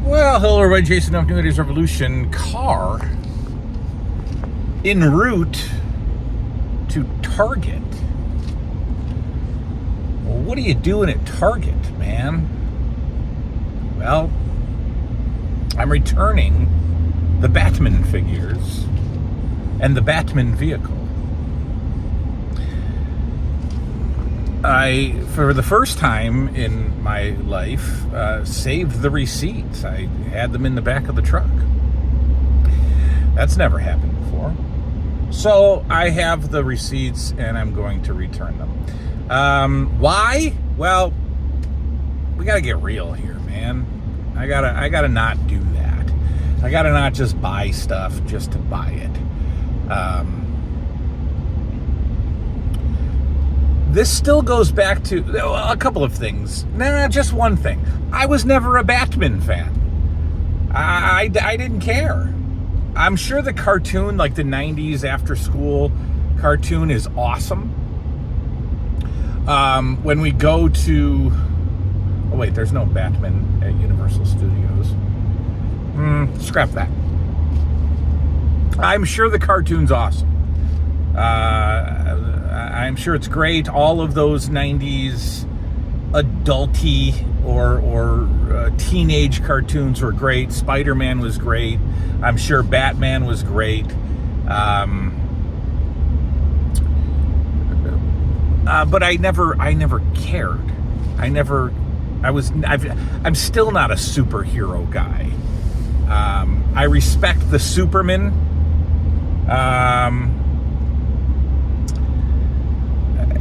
Well, hello everybody, Jason of New Ideas Revolution. Car en route to Target. Well, what are you doing at Target, man? Well, I'm returning the Batman figures and the Batman vehicle. I, for the first time in my life, saved the receipts. I had them in the back of the truck. That's never happened before. So I have the receipts and I'm going to return them. Why? Well, we gotta get real here, man. I gotta not do that. I gotta not just buy stuff just to buy it. This still goes back to a couple of things. Nah, just one thing. I was never a Batman fan. I didn't care. I'm sure the cartoon, like the 90s after school cartoon, is awesome. When we go to... Oh, wait, there's no Batman at Universal Studios. Scrap that. I'm sure the cartoon's awesome. I'm sure it's great. All of those 90s adulty or teenage cartoons were great. Spider-Man was great. I'm sure Batman was great. But I never cared. I'm still not a superhero guy. I respect the Superman.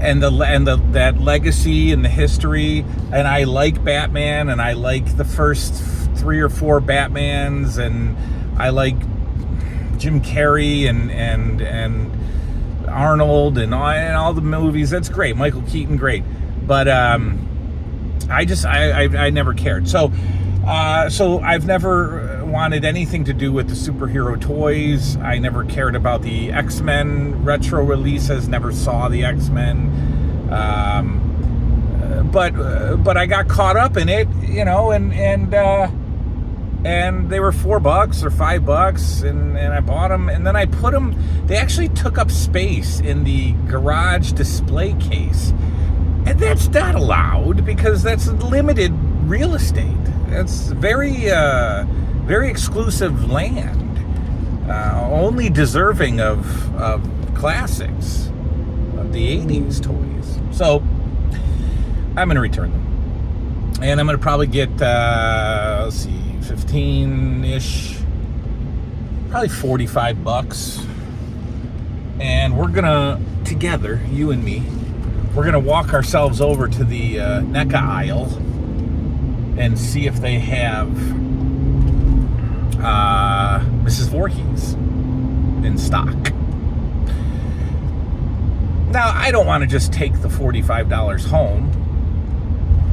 And that legacy and the history, and I like Batman, and I like the first 3 or 4 Batmans, and I like Jim Carrey and Arnold and all the movies. That's great. Michael Keaton, great. But I never cared. So I've never wanted anything to do with the superhero toys. I never cared about the X-Men retro releases, never saw the X-Men. But I got caught up in it, you know, and they were $4 or $5, and I bought them, and then I put them. They actually took up space in the garage display case, and that's not allowed because that's limited real estate. It's very exclusive land, only deserving of classics of the 80s toys. So I'm going to return them. And I'm going to probably get, 15-ish, probably $45. And we're going to, together, you and me, we're going to walk ourselves over to the NECA aisle and see if they have Mrs. Voorhees in stock. Now, I don't want to just take the $45 home.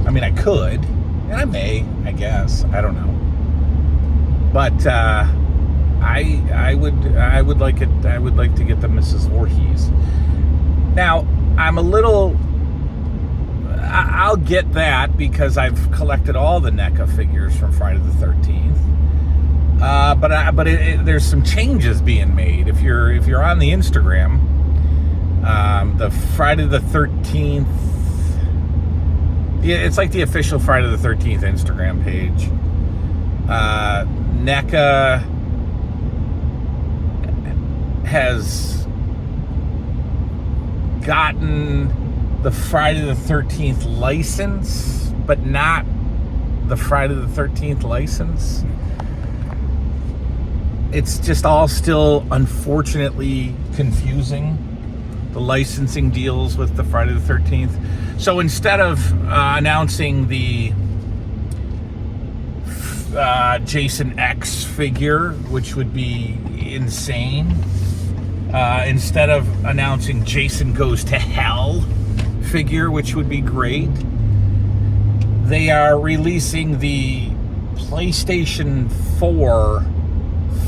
I mean, I could, and I may, I guess. I don't know. But I would like to get the Mrs. Voorhees. Now, I'll get that because I've collected all the NECA figures from Friday the 13th. But there's some changes being made. If you're on the Instagram, the Friday the 13th, yeah, it's like the official Friday the 13th Instagram page. NECA has gotten the Friday the 13th license, but not the Friday the 13th license. It's just all still, unfortunately, confusing, the licensing deals with the Friday the 13th. So instead of announcing the Jason X figure, which would be insane, instead of announcing Jason Goes to Hell figure, which would be great, they are releasing the PlayStation 4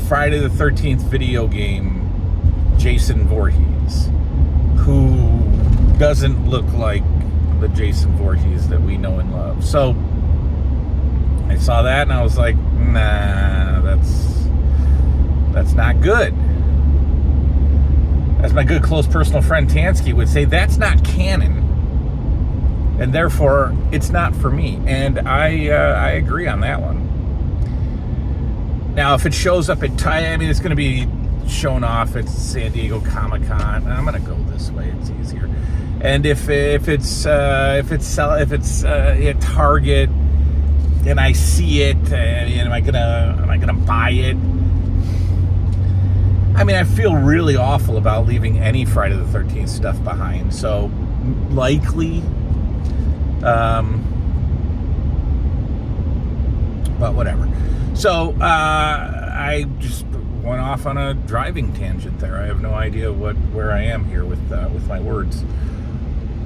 Friday the 13th video game Jason Voorhees, who doesn't look like the Jason Voorhees that we know and love. So I saw that and I was like, nah, that's not good. As my good close personal friend Tansky would say, that's not canon. And therefore, it's not for me. And I agree on that one. Now, if it shows up at it's going to be shown off at San Diego Comic-Con. I'm going to go this way; it's easier. And if it's at Target and I see it, am I gonna buy it? I mean, I feel really awful about leaving any Friday the 13th stuff behind. So likely. But whatever. So I just went off on a driving tangent there. I have no idea where I am here with my words.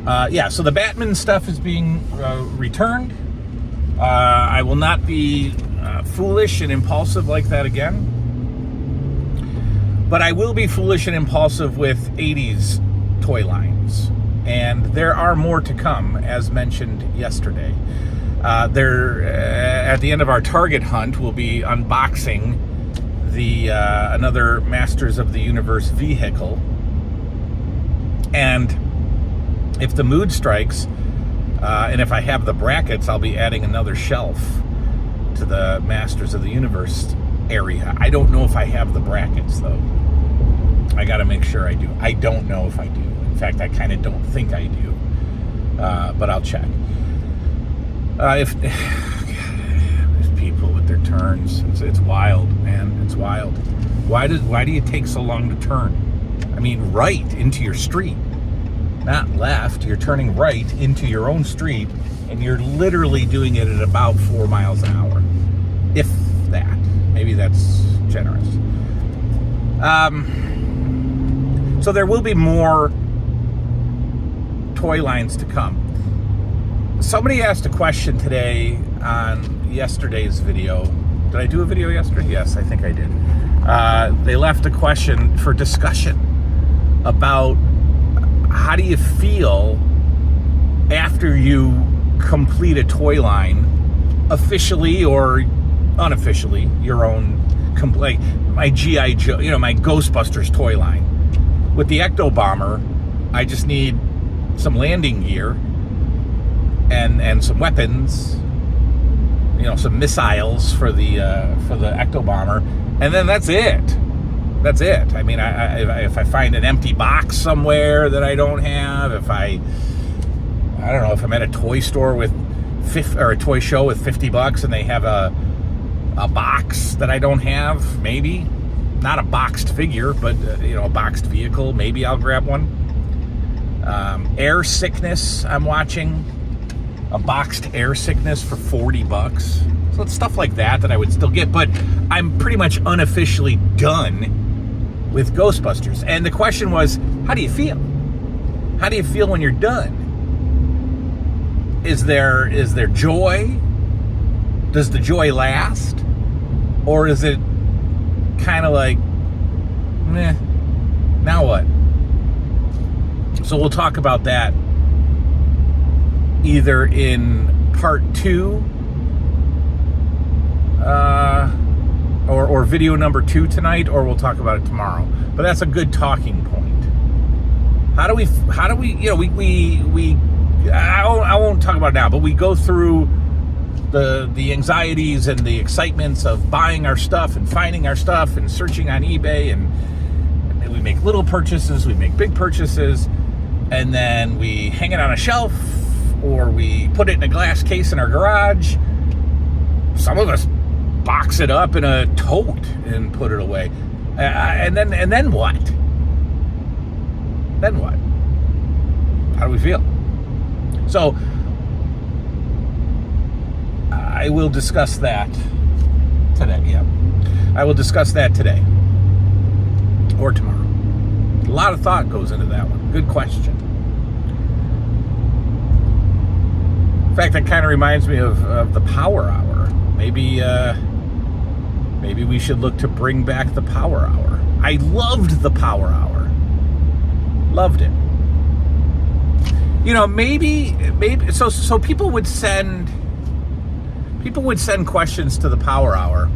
So the Batman stuff is being returned. I will not be foolish and impulsive like that again. But I will be foolish and impulsive with 80s toy lines. And there are more to come, as mentioned yesterday. At the end of our Target hunt, we'll be unboxing the another Masters of the Universe vehicle. And if the mood strikes, and if I have the brackets, I'll be adding another shelf to the Masters of the Universe area. I don't know if I have the brackets, though. I got to make sure I do. I don't know if I do. In fact, I kind of don't think I do. But I'll check. If there's people with their turns, it's wild, man. It's wild. Why do you take so long to turn? I mean, right into your street, not left. You're turning right into your own street, and you're literally doing it at about 4 miles an hour, if that. Maybe that's generous. So there will be more toy lines to come. Somebody asked a question today on yesterday's video. Did I do a video yesterday? Yes, I think I did. They left a question for discussion about how do you feel after you complete a toy line, officially or unofficially, your own, like my G.I. Joe, my Ghostbusters toy line. With the Ecto Bomber, I just need some landing gear and some weapons, some missiles for the Ecto Bomber, and then that's it. That's it. I mean, if I find an empty box somewhere that I don't have, I don't know, if I'm at a toy store or a toy show with $50 and they have a box that I don't have, maybe. Not a boxed figure, but a boxed vehicle. Maybe I'll grab one. Air Sickness, I'm watching. A boxed Air Sickness for $40. So it's stuff like that I would still get. But I'm pretty much unofficially done with Ghostbusters. And the question was, how do you feel? How do you feel when you're done? Is there joy? Does the joy last? Or is it kind of like, meh, now what? So we'll talk about that either in part 2 or video number 2 tonight, or we'll talk about it tomorrow. But that's a good talking point. How do we I won't talk about it now, but we go through the anxieties and the excitements of buying our stuff and finding our stuff and searching on eBay, and we make little purchases, we make big purchases, and then we hang it on a shelf or we put it in a glass case in our garage. Some of us box it up in a tote and put it away. And then what? Then what? How do we feel? So I will discuss that today. Yeah, I will discuss that today or tomorrow. A lot of thought goes into that one. Good question. In fact, that kind of reminds me of the Power Hour. Maybe we should look to bring back the Power Hour. I loved the Power Hour. Loved it. Maybe so people would send. people would send questions to the Power Hour.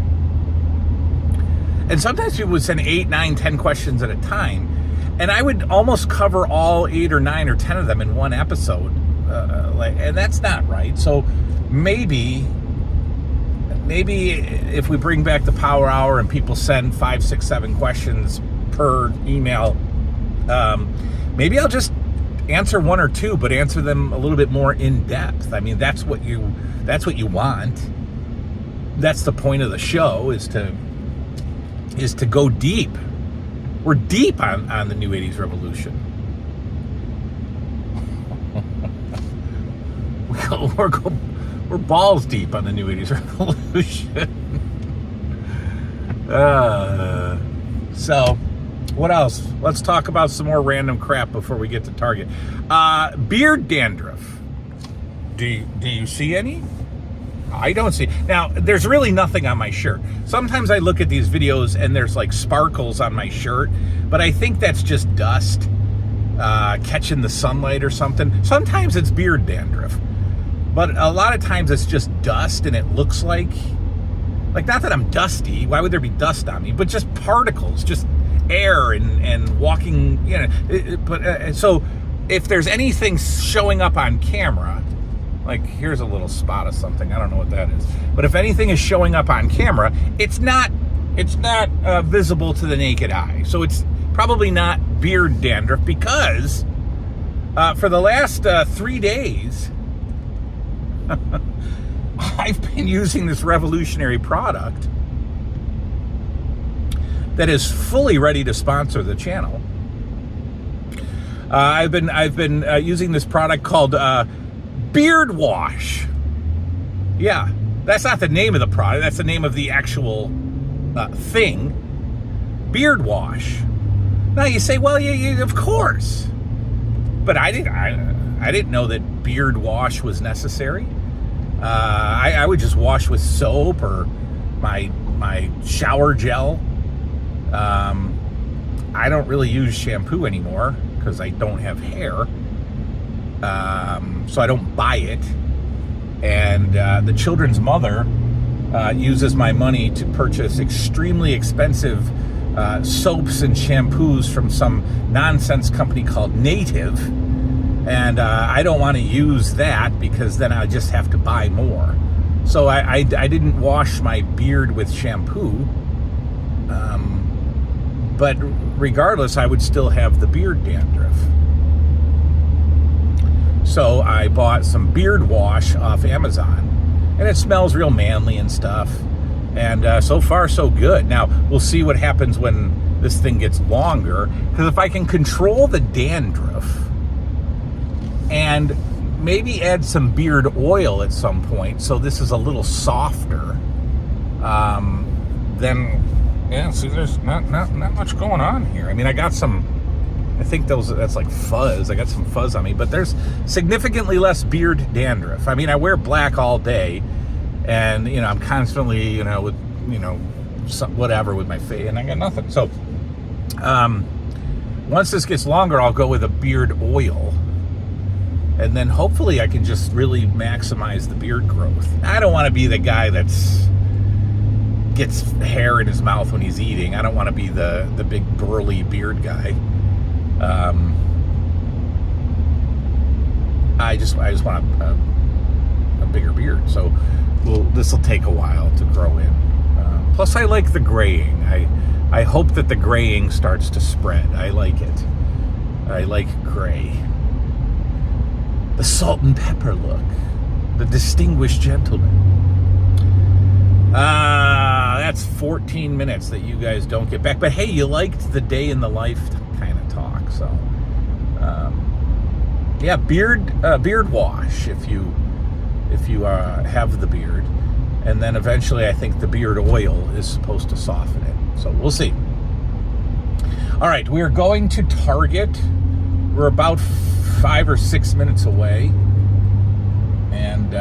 And sometimes people would send 8, 9, 10 questions at a time. And I would almost cover all 8 or 9 or 10 of them in one episode. And that's not right. So maybe if we bring back the Power Hour and people send 5, 6, 7 questions per email, maybe I'll just answer 1 or 2, but answer them a little bit more in depth. I mean, that's what you want. That's the point of the show, is to go deep. We're deep on the New 80s revolution. We're balls deep on the New 80s revolution. So, what else? Let's talk about some more random crap before we get to Target. Beard dandruff. Do you see any? I don't see. Now, there's really nothing on my shirt. Sometimes I look at these videos and there's like sparkles on my shirt, but I think that's just dust catching the sunlight or something. Sometimes it's beard dandruff, but a lot of times it's just dust, and it looks like not that I'm dusty. Why would there be dust on me? But just particles, just air and walking, so if there's anything showing up on camera, like here's a little spot of something, I don't know what that is, but if anything is showing up on camera, it's not visible to the naked eye. So it's probably not beard dandruff, because for the last 3 days I've been using this revolutionary product that is fully ready to sponsor the channel. I've been using this product called Beard Wash. Yeah, that's not the name of the product. That's the name of the actual thing. Beard Wash. Now you say, well, yeah, of course. But I didn't know that beard wash was necessary. I would just wash with soap or my shower gel. I don't really use shampoo anymore because I don't have hair. So I don't buy it. And the children's mother uses my money to purchase extremely expensive soaps and shampoos from some nonsense company called Native. And I don't want to use that, because then I just have to buy more. So I didn't wash my beard with shampoo. But regardless, I would still have the beard dandruff. So I bought some beard wash off Amazon, and it smells real manly and stuff. And so far, so good. Now, we'll see what happens when this thing gets longer, because if I can control the dandruff and maybe add some beard oil at some point, so this is a little softer, then, yeah, see, there's not much going on here. I mean, I got some, I think that's like fuzz. I got some fuzz on me, but there's significantly less beard dandruff. I mean, I wear black all day, and, I'm constantly, with, whatever with my face, and I got nothing. So, once this gets longer, I'll go with a beard oil, and then hopefully I can just really maximize the beard growth. I don't want to be the guy gets hair in his mouth when he's eating. I don't want to be the big burly beard guy. I just want a bigger beard. So this will take a while to grow in. Plus, I like the graying. I hope that the graying starts to spread. I like it. I like gray. The salt and pepper look. The distinguished gentleman. That's 14 minutes that you guys don't get back. But hey, you liked the day in the life kind of talk. So, yeah, beard wash if you have the beard. And then eventually I think the beard oil is supposed to soften it. So we'll see. All right, we are going to Target. We're about 5 or 6 minutes away. And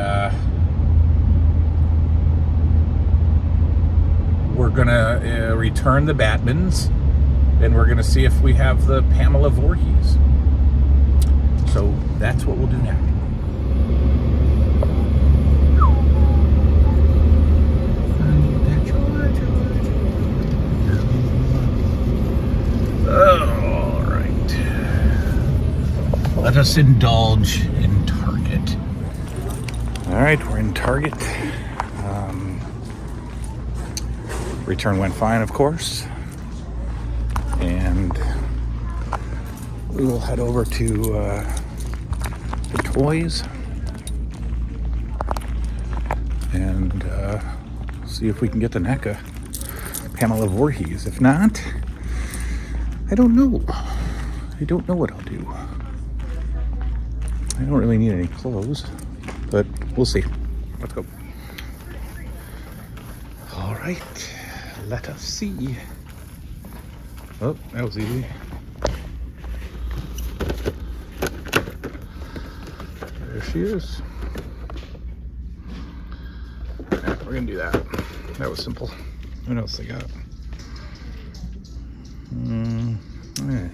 we're going to return the Batmans. And we're going to see if we have the Pamela Voorhees. So that's what we'll do now. us indulge in Target. All right, we're in Target. Return went fine, of course. And we will head over to the toys and see if we can get the NECA Pamela Voorhees. If not, I don't know. I don't know what I'll do. I don't really need any clothes, but we'll see. Let's go. All right, let us see. Oh, that was easy. There she is. Yeah, we're gonna do that. That was simple. What else they got? Yeah.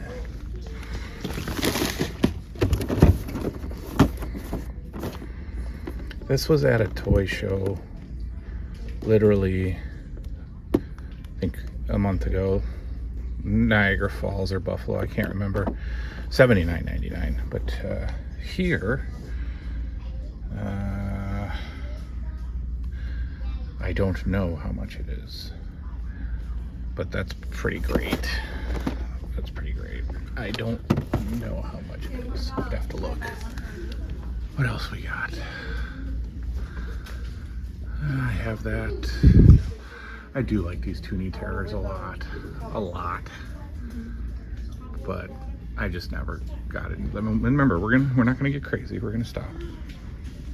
This was at a toy show, literally, I think a month ago. Niagara Falls or Buffalo, I can't remember. $79.99. But here, I don't know how much it is, but that's pretty great. That's pretty great. I don't know how much it is. I'd have to look. What else we got? I have that. I do like these Toonie Terrors a lot, but I just never got it. I mean, remember, we're not gonna get crazy. We're gonna stop.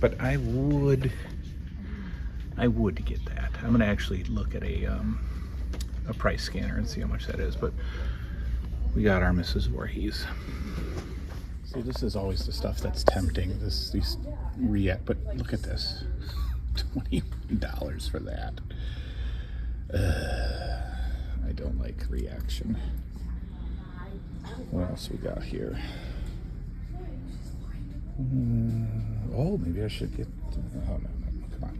But I would get that. I'm gonna actually look at a price scanner and see how much that is. But we got our Mrs. Voorhees. See, this is always the stuff that's tempting. These but look at this, $21 for that. I don't like reaction. What else we got here? Oh, maybe I should get. Oh no, come on.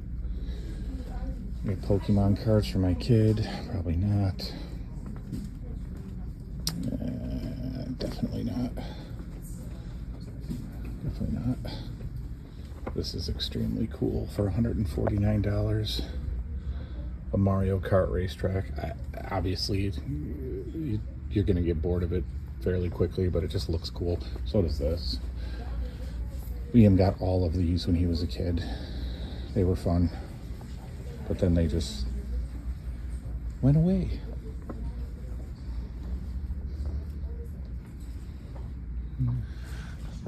Get Pokemon cards for my kid. Probably not. Definitely not. Definitely not. This is extremely cool for $149. A Mario Kart racetrack. Obviously, you're gonna get bored of it fairly quickly, but it just looks cool. So does this. Liam got all of these when he was a kid. They were fun, but then they just went away.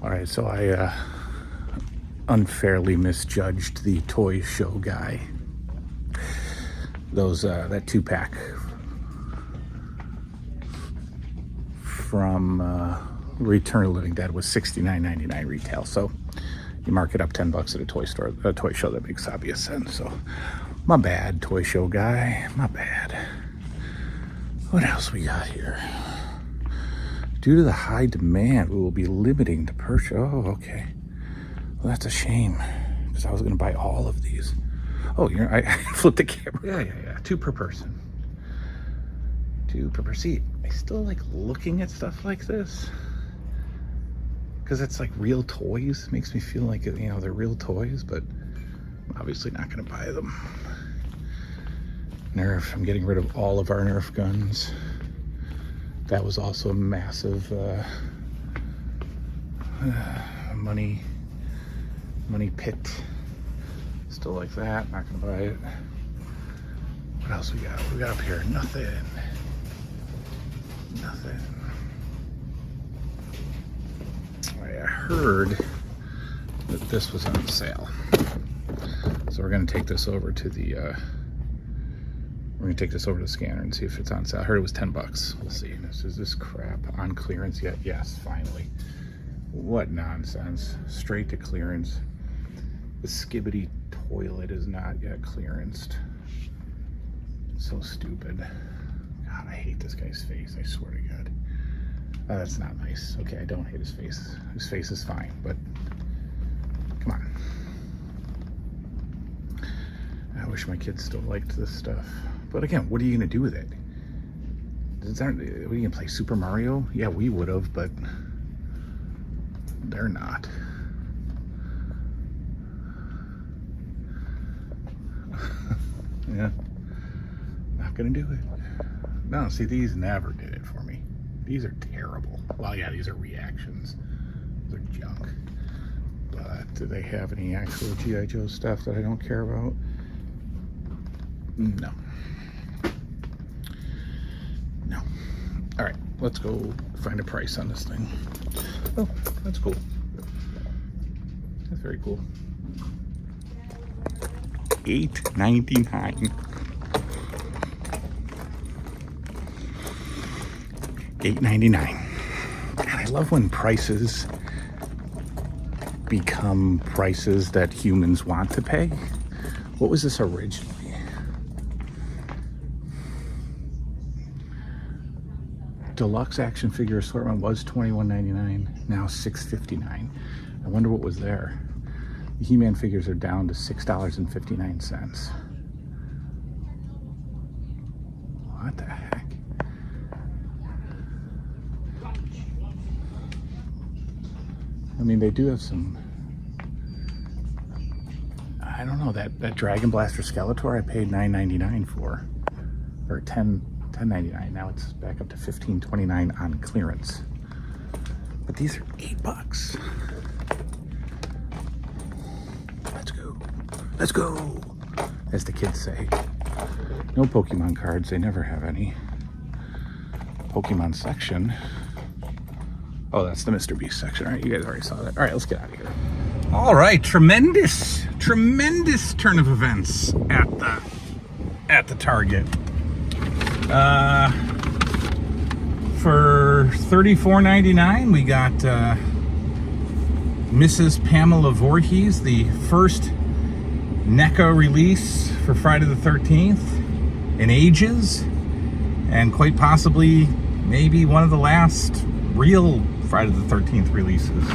All right, so I unfairly misjudged the toy show guy. Those that 2-pack from Return of the Living Dead was $69.99 retail. So you mark it up $10 at a toy store, a toy show. That makes obvious sense. So my bad, toy show guy. My bad. What else we got here? Due to the high demand, we will be limiting the purchase. Oh, okay. Well, that's a shame because I was going to buy all of these. Oh, I flipped the camera. Yeah. 2 per person. 2 per person. See, I still like looking at stuff like this because it's like real toys. It makes me feel like, they're real toys, but I'm obviously not going to buy them. Nerf. I'm getting rid of all of our Nerf guns. That was also a massive money pit. Still like that, not gonna buy it. What else we got? We got up here? Nothing. All right, I heard that this was on sale. So we're gonna take this over to the scanner and see if it's on sale. I heard it was $10. We'll see. Is this crap on clearance yet? Yes, finally. What nonsense. Straight to clearance. The Skibbity toilet is not yet clearanced. So stupid. God, I hate this guy's face. I swear to God. That's not nice. Okay, I don't hate his face. His face is fine, but come on. I wish my kids still liked this stuff. But again, what are you gonna do with it? Are you gonna play Super Mario? Yeah, we would have, but they're not. Yeah, not gonna do it. No, see, these never did it for me. These are terrible. Well, yeah, these are reactions. They're junk. But do they have any actual G.I. Joe stuff that I don't care about? No. No. All right, let's go find a price on this thing. Oh, that's cool. That's very cool. $8.99. $8.99. And I love when prices become prices that humans want to pay. What was this originally? Deluxe action figure assortment was $21.99, now $6.59. I wonder what was there. The He-Man figures are down to $6.59. What the heck? I mean, they do have some, I don't know, that Dragon Blaster Skeletor I paid $9.99 for, or $10.99. Now it's back up to $15.29 on clearance. But these are $8. Let's go, as the kids say. No Pokemon cards, they never have any. Pokemon section. Oh, that's the Mr. Beast section. All right, you guys already saw that. All right, let's get out of here. All right, tremendous turn of events at the Target. For $34.99, we got Mrs. Pamela Voorhees, the first NECA release for Friday the 13th in ages, and quite possibly maybe one of the last real Friday the 13th releases.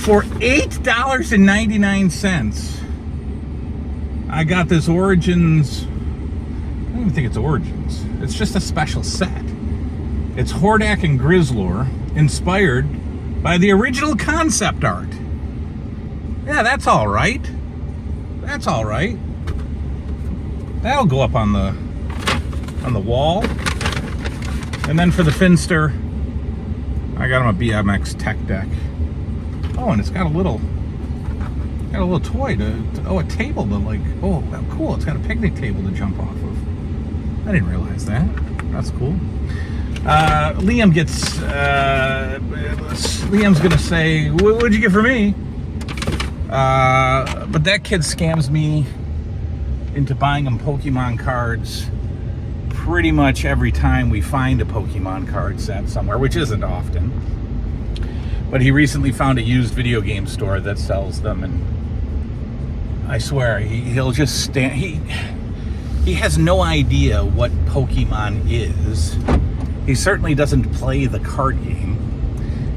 For $8.99, I got this Origins. I don't even think it's Origins. It's just a special set. It's Hordak and Grizzlor, inspired by the original concept art. Yeah, that's all right. That's all right. That'll go up on the wall. And then for the Finster, I got him a BMX Tech Deck. Oh, and it's got a little toy to a table to, like, oh, cool. It's got a picnic table to jump off of. I didn't realize that. That's cool. Liam's gonna say, what'd you get for me? But that kid scams me into buying him Pokemon cards pretty much every time we find a Pokemon card set somewhere, which isn't often. But he recently found a used video game store that sells them, and I swear he'll just stand. He has no idea what Pokemon is. He certainly doesn't play the card game.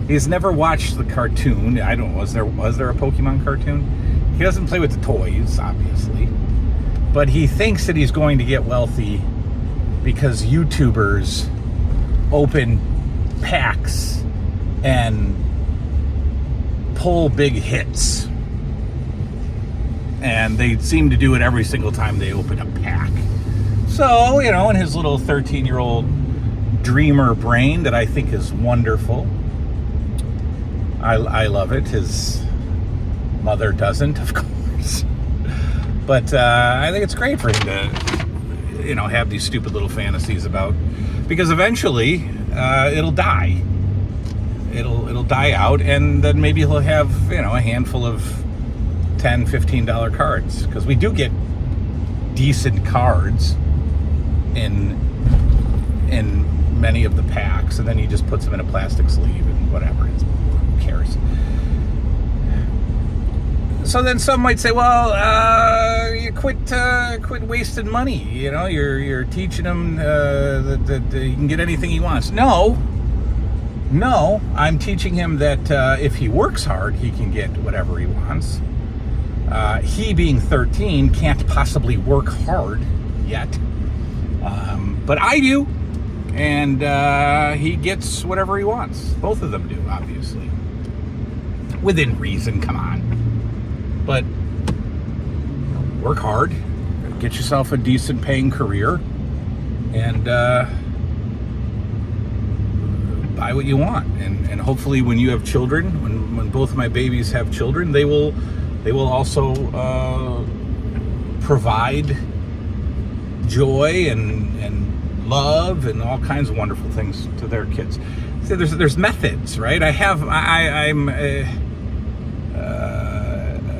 He's never watched the cartoon. I don't know, was there a Pokemon cartoon? He doesn't play with the toys, obviously. But he thinks that he's going to get wealthy because YouTubers open packs and pull big hits. And they seem to do it every single time they open a pack. So, you know, in his little 13-year-old dreamer brain that I think is wonderful, I love it. His mother doesn't, of course. But I think it's great for him to, you know, have these stupid little fantasies about, because eventually it'll die. It'll die out, and then maybe he'll have, you know, a handful of $10, $15 cards, because we do get decent cards in many of the packs, and then he just puts them in a plastic sleeve and whatever. Who cares? So then some might say, well, you quit wasting money. You know, you're teaching him that he can get anything he wants. No, I'm teaching him that if he works hard, he can get whatever he wants. He, being 13, can't possibly work hard yet, but I do, and he gets whatever he wants. Both of them do, obviously. Within reason, come on. But work hard, get yourself a decent paying career, and buy what you want. And hopefully when you have children, when both my babies have children, they will also provide joy and love and all kinds of wonderful things to their kids. See, there's methods, right? I'm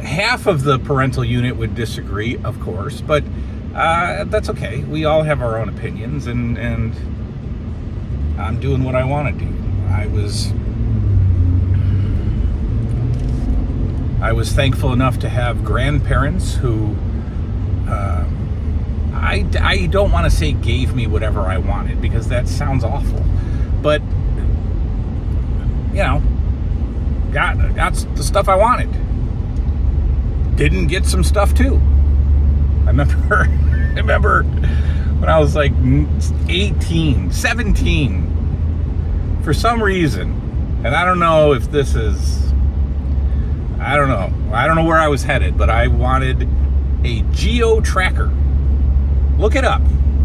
half of the parental unit would disagree, of course, but that's okay. We all have our own opinions, and I'm doing what I want to do. I was thankful enough to have grandparents who I don't want to say gave me whatever I wanted, because that sounds awful, but got the stuff I wanted. Didn't get some stuff too. I remember when I was like 18, 17, for some reason, and I don't know if this is, I don't know where I was headed, but I wanted a geo tracker. Look it up.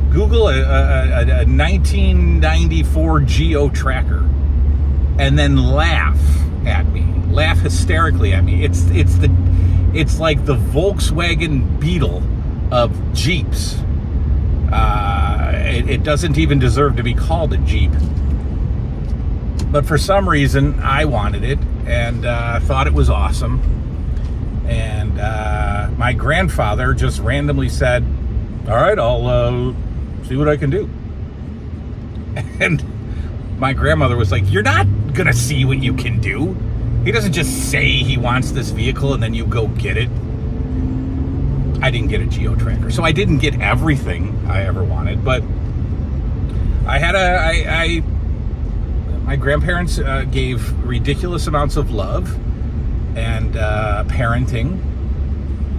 Google a 1994 geo tracker, and then laugh hysterically at me. It's like the Volkswagen Beetle of Jeeps. It doesn't even deserve to be called a Jeep. But for some reason, I wanted it, and thought it was awesome. And my grandfather just randomly said, all right, I'll see what I can do. And my grandmother was like, you're not going to see what you can do. He doesn't just say he wants this vehicle and then you go get it. I didn't get a geo tracker, so I didn't get everything I ever wanted, but I had my grandparents gave ridiculous amounts of love and parenting.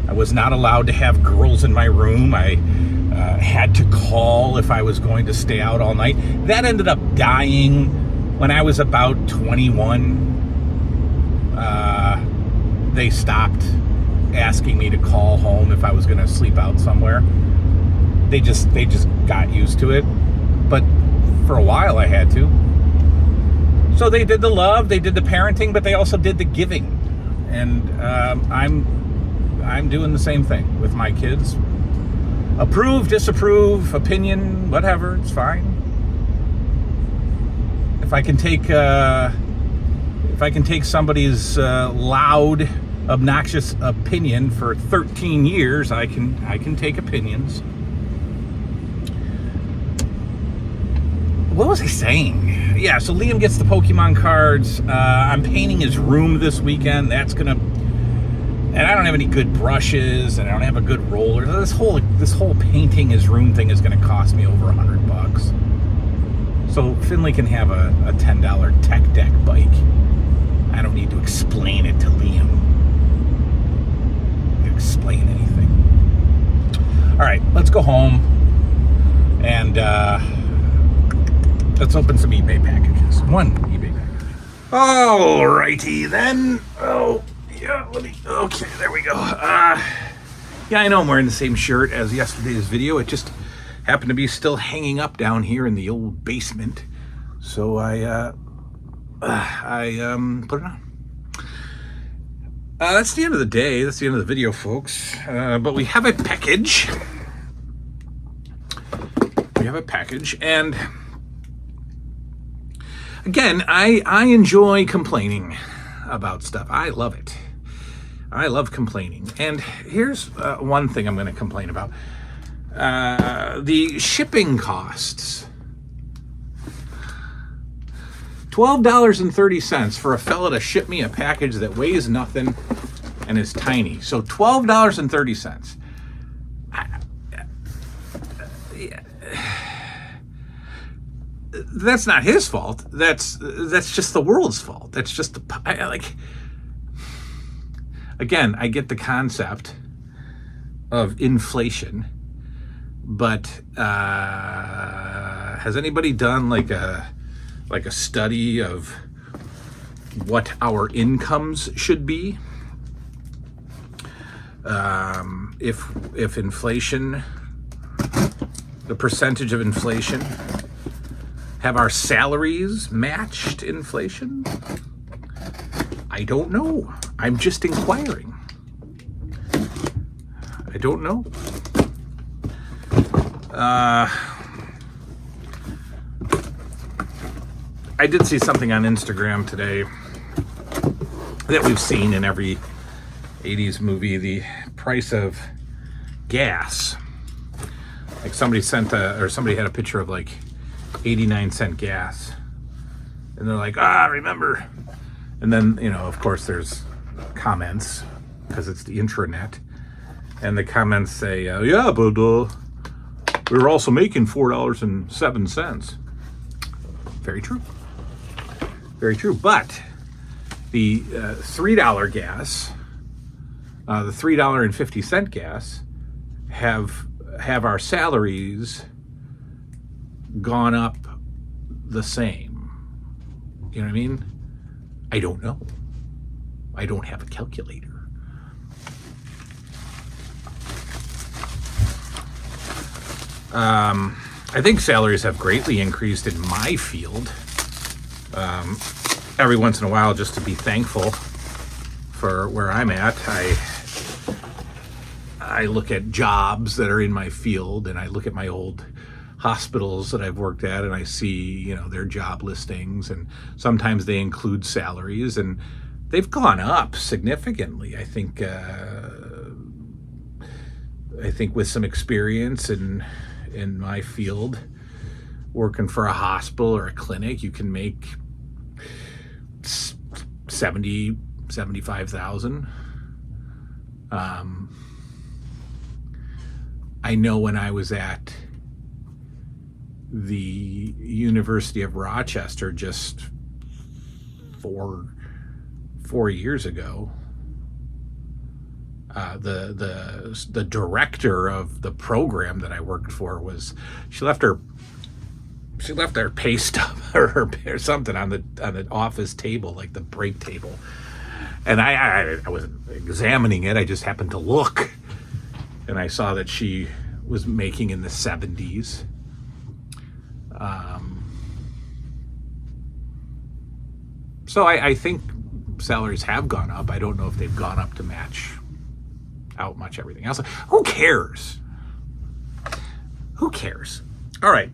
I was not allowed to have girls in my room. I had to call if I was going to stay out all night. That ended up dying when I was about 21. They stopped asking me to call home if I was going to sleep out somewhere. They just got used to it. But for a while I had to. So they did the love, they did the parenting, but they also did the giving. And I'm doing the same thing with my kids. Approve, disapprove, opinion, whatever, it's fine. If I can take somebody's loud, obnoxious opinion for 13 years, I can take opinions. What was I saying? Yeah, so Liam gets the Pokemon cards. I'm painting his room this weekend. And I don't have any good brushes, and I don't have a good roller. This whole painting his room thing is going to cost me over $100. So Finley can have a $10 Tech Deck bike. I don't need to explain it to Liam. Explain anything. All right, let's go home and let's open some eBay packages. One eBay package. All righty then. Oh, yeah, okay, there we go. Yeah, I know I'm wearing the same shirt as yesterday's video. It just happened to be still hanging up down here in the old basement. So I put it on. That's the end of the day. That's the end of the video, folks. But we have a package. And again, I enjoy complaining about stuff. I love it. I love complaining. And here's one thing I'm going to complain about. The shipping costs. $12.30 for a fella to ship me a package that weighs nothing and is tiny. So $12.30. That's not his fault. That's just the world's fault. That's just again, I get the concept of inflation, but has anybody done like a study of what our incomes should be? If inflation, the percentage of inflation, have our salaries matched inflation? I don't know. I'm just inquiring. I don't know. I did see something on Instagram today that we've seen in every 80s movie, the price of gas. Like somebody had a picture of like 89-cent gas. And they're like, remember. And then, of course there's comments because it's the intranet. And the comments say, yeah, but we were also making $4.07. Very true. Very true. But the $3 gas, the $3.50 gas, have our salaries gone up the same? You know what I mean? I don't know. I don't have a calculator. I think salaries have greatly increased in my field. Every once in a while, just to be thankful for where I'm at, I look at jobs that are in my field, and I look at my old hospitals that I've worked at, and I see, their job listings, and sometimes they include salaries, and they've gone up significantly. I think with some experience in my field, working for a hospital or a clinic, you can make 70, 75,000. I know when I was at the University of Rochester just 4 years ago, the director of the program that I worked for she left her pay stub or something on the office table, like the break table, and I wasn't examining it. I just happened to look, and I saw that she was making in the 70s. So I think salaries have gone up. I don't know if they've gone up to match out much everything else. Who cares? Who cares? All right.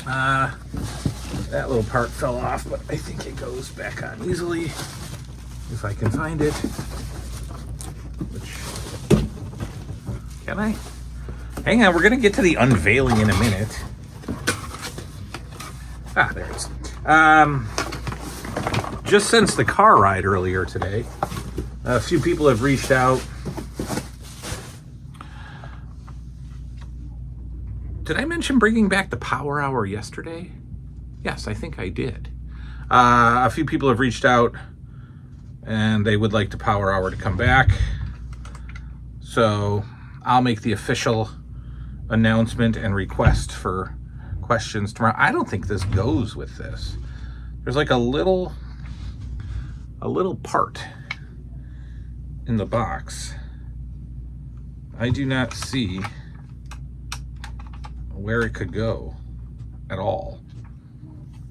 That little part fell off, but I think it goes back on easily if I can find it. Can I? Hang on, we're going to get to the unveiling in a minute. There it is. Just since the car ride earlier today, a few people have reached out. Did I mention bringing back the Power Hour yesterday? Yes, I think I did. A few people have reached out, and they would like the Power Hour to come back. So I'll make the official announcement and request for questions tomorrow. I don't think this goes with this. There's like a little part in the box. I do not see where it could go at all.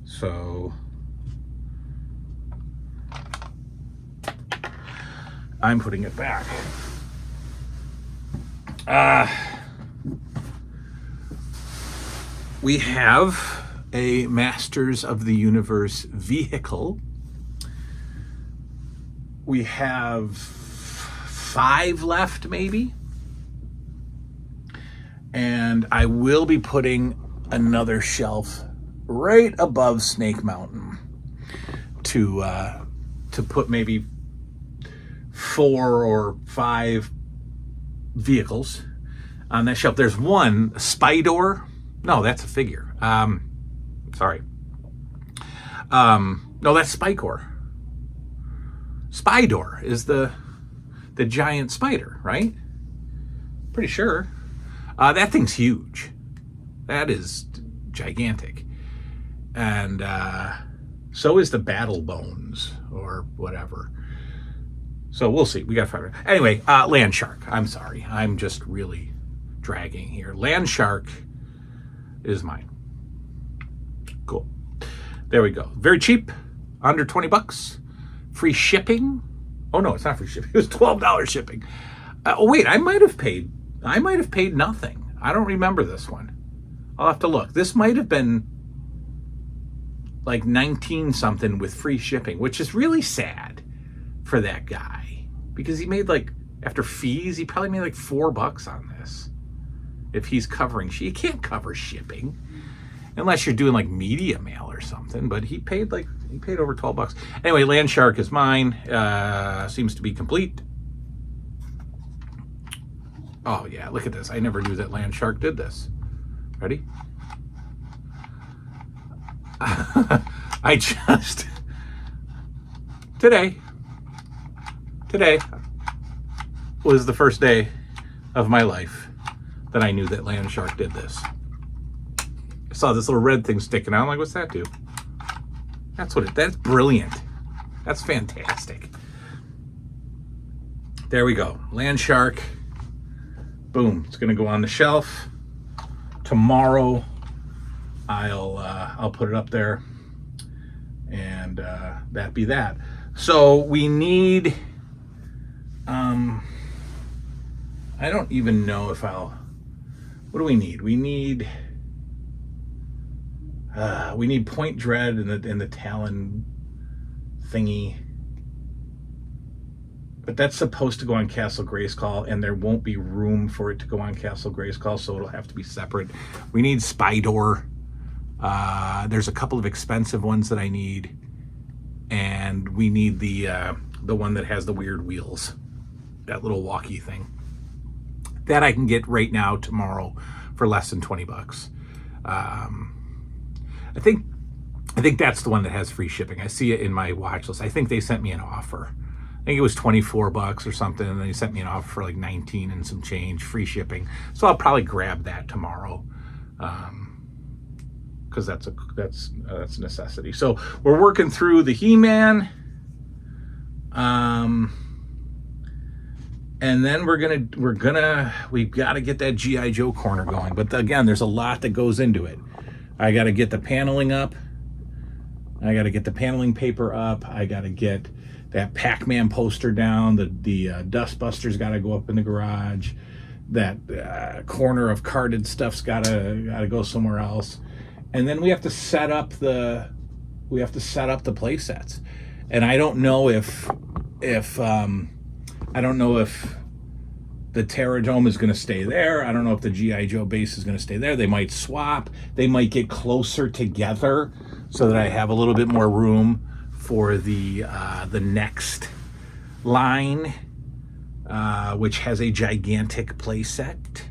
So I'm putting it back. We have a Masters of the Universe vehicle. We have 5 left, maybe. And I will be putting another shelf right above Snake Mountain to put maybe 4 or 5 vehicles on that shelf. There's one, Spydor. No, that's a figure. Sorry. No, that's Spycor. Spydor is the giant spider, right? Pretty sure. That thing's huge. That is gigantic. And so is the Battle Bones or whatever. So we'll see. We got to find it. Anyway, Land Shark. I'm sorry. I'm just really dragging here. Land Shark is mine. Cool. There we go. Very cheap. Under 20 bucks. Free shipping. Oh, no, it's not free shipping. It was $12 shipping. Oh, wait. I might have paid nothing. I don't remember this one. I'll have to look. This might have been like 19 something with free shipping, which is really sad for that guy, because he made like, after fees, he probably made like $4 on this. If he's covering, you can't cover shipping unless you're doing like media mail or something, but he paid over $12. Anyway, Land Shark is mine. Seems to be complete. Oh yeah, look at this. I never knew that Land Shark did this. Ready? I just today was the first day of my life that I knew that Land Shark did this. I saw this little red thing sticking out. I'm like, what's that do? That's brilliant. That's fantastic. There we go. Land Shark. Boom. It's gonna go on the shelf. Tomorrow I'll put it up there, and that be that. So we need I don't even know if what do we need? We need Point Dread and the Talon thingy, but that's supposed to go on Castle Grayskull, and there won't be room for it to go on Castle Grayskull, so it'll have to be separate. We need Spydor. There's a couple of expensive ones that I need, and we need the one that has the weird wheels, that little walkie thing. That I can get right now tomorrow for less than $20. I think that's the one that has free shipping. I see it in my watch list. I think they sent me an offer. I think it was $24 or something, and they sent me an offer for like 19 and some change, free shipping. So I'll probably grab that tomorrow, because that's a necessity. So we're working through the He-Man, and then we've got to get that G.I. Joe corner going. But again, there's a lot that goes into it. I got to get the paneling up. I got to get the paneling paper up. I got to get that Pac-Man poster down. The Dustbuster's got to go up in the garage. That corner of carded stuff's got to go somewhere else. And then we have to set up the play sets. And I don't know if the Terradome is going to stay there. I don't know if the G.I. Joe base is going to stay there. They might swap. They might get closer together so that I have a little bit more room for the next line, which has a gigantic play set,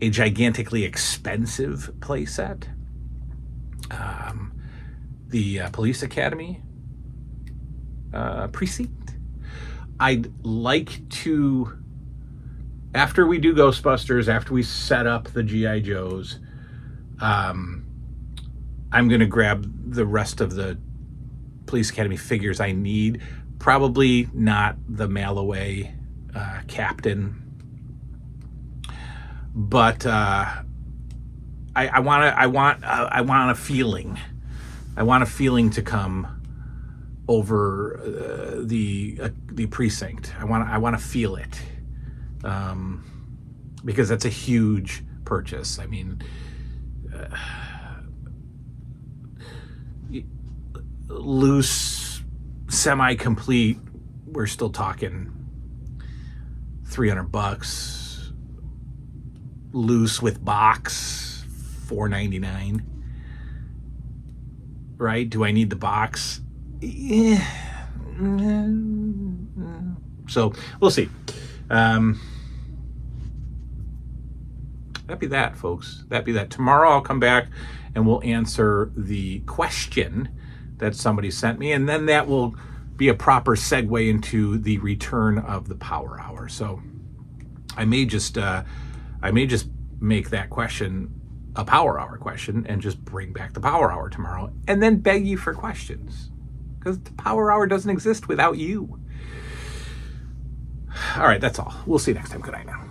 a gigantically expensive play set. The Police Academy precinct. I'd like to, after we do Ghostbusters, after we set up the G.I. Joes, I'm going to grab the rest of the Police Academy figures I need. Probably not the Mail-Away captain, but I want a feeling. I want a feeling to come over the precinct. I want to feel it, because that's a huge purchase. I mean, loose, semi-complete, we're still talking $300. Loose with box, $4.99. Right? Do I need the box? Yeah. So we'll see. That'd be that, folks. That'd be that. Tomorrow I'll come back and we'll answer the question that somebody sent me, and then that will be a proper segue into the return of the Power Hour. So I may just make that question a Power Hour question and just bring back the Power Hour tomorrow and then beg you for questions, because the Power Hour doesn't exist without you. All right, that's all. We'll see you next time. Good night now.